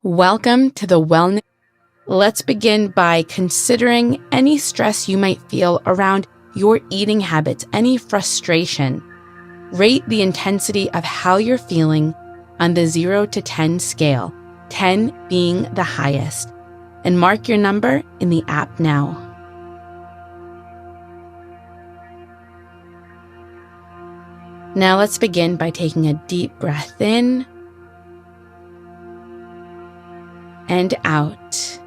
Welcome to the Wellness. Let's begin by considering any stress you might feel around your eating habits, any frustration. Rate the intensity of how you're feeling on the 0 to 10 scale, 10 being the highest, and mark your number in the app now. Now let's begin by taking a deep breath in and out.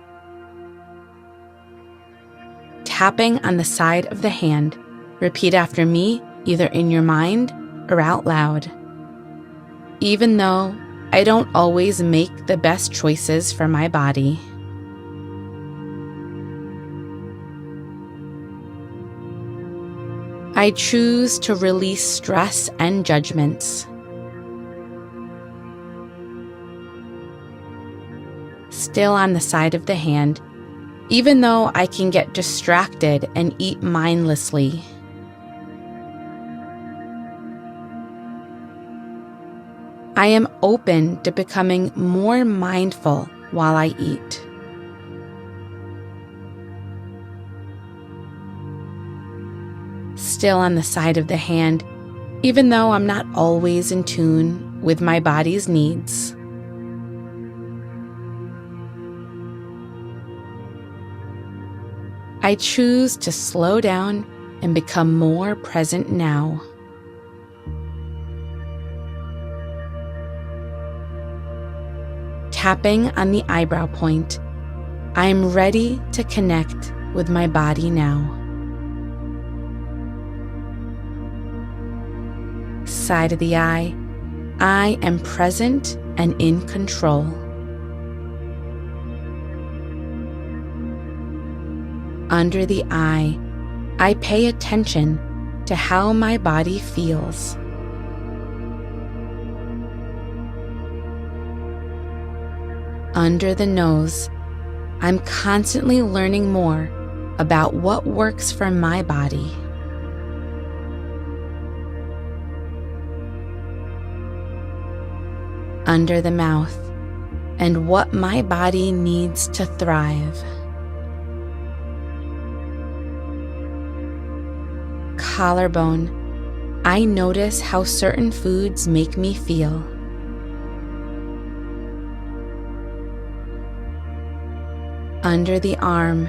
Tapping on the side of the hand, repeat after me, either in your mind or out loud. Even though I don't always make the best choices for my body, I choose to release stress and judgments. Still on the side of the hand, even though I can get distracted and eat mindlessly. I am open to becoming more mindful while I eat. Still on the side of the hand, even though I'm not always in tune with my body's needs. I choose to slow down and become more present now. Tapping on the eyebrow point, I am ready to connect with my body now. Side of the eye, I am present and in control. Under the eye, I pay attention to how my body feels. Under the nose, I'm constantly learning more about what works for my body. Under the mouth, and what my body needs to thrive. Collarbone, I notice how certain foods make me feel. Under the arm,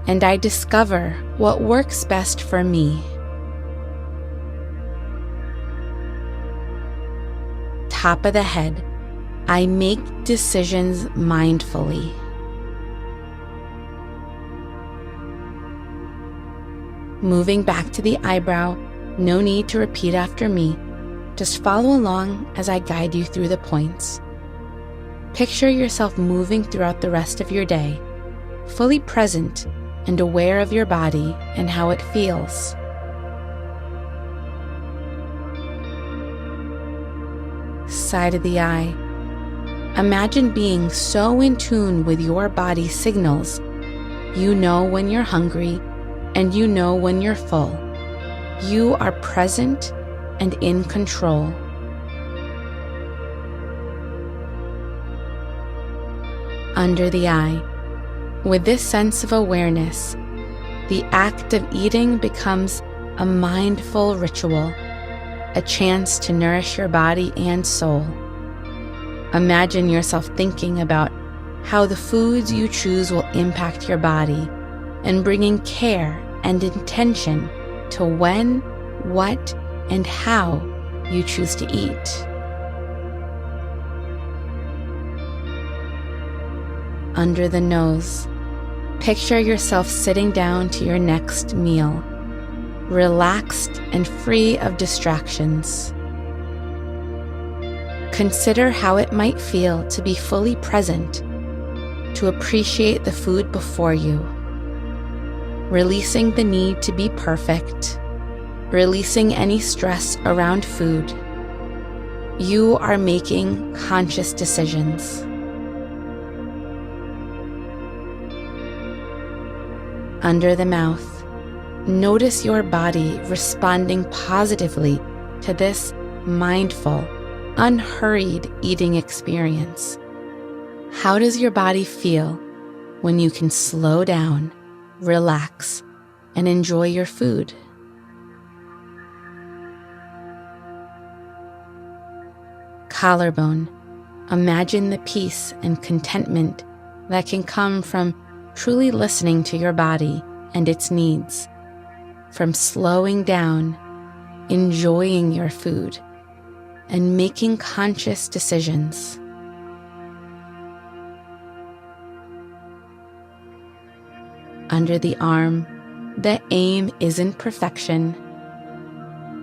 and I discover what works best for me. Top of the head, I make decisions mindfully. Moving back to the eyebrow, no need to repeat after me. Just follow along as I guide you through the points. Picture yourself moving throughout the rest of your day, fully present and aware of your body and how it feels. Side of the eye. Imagine being so in tune with your body's signals. You know when you're hungry, and you know when you're full. You are present and in control. Under the eye, with this sense of awareness, the act of eating becomes a mindful ritual, a chance to nourish your body and soul. Imagine yourself thinking about how the foods you choose will impact your body and bringing care and intention to when, what, and how you choose to eat. Under the nose, picture yourself sitting down to your next meal, relaxed and free of distractions. Consider how it might feel to be fully present, to appreciate the food before you. Releasing the need to be perfect, releasing any stress around food. You are making conscious decisions. Under the mouth, notice your body responding positively to this mindful, unhurried eating experience. How does your body feel when you can slow down, relax, and enjoy your food? Collarbone. Imagine the peace and contentment that can come from truly listening to your body and its needs, from slowing down, enjoying your food, and making conscious decisions. Under the arm, the aim isn't perfection,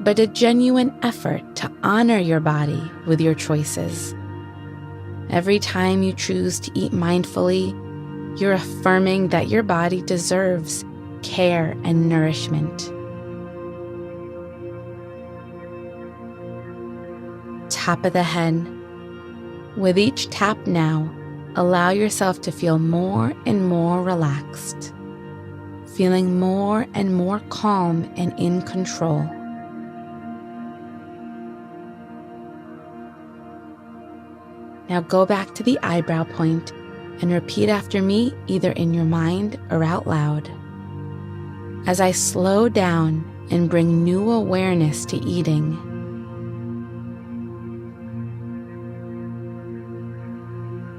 but a genuine effort to honor your body with your choices. Every time you choose to eat mindfully, you're affirming that your body deserves care and nourishment. Top of the head. With each tap now, allow yourself to feel more and more relaxed, feeling more and more calm and in control. Now go back to the eyebrow point and repeat after me, either in your mind or out loud. As I slow down and bring new awareness to eating,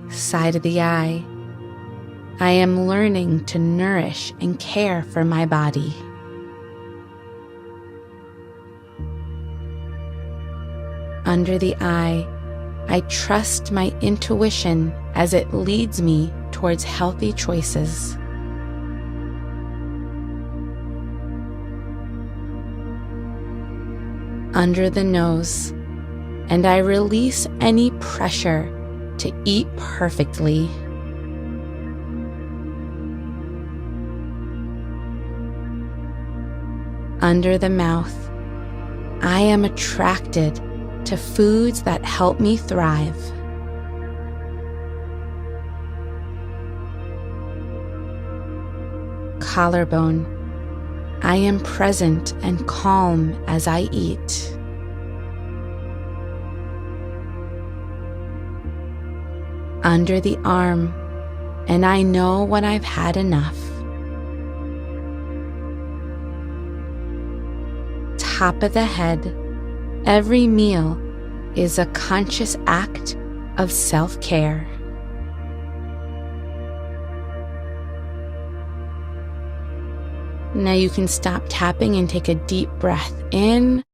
side of the eye, I am learning to nourish and care for my body. Under the eye, I trust my intuition as it leads me towards healthy choices. Under the nose, and I release any pressure to eat perfectly. Under the mouth, I am attracted to foods that help me thrive. Collarbone, I am present and calm as I eat. Under the arm, and I know when I've had enough. Top of the head, every meal is a conscious act of self-care. Now you can stop tapping and take a deep breath in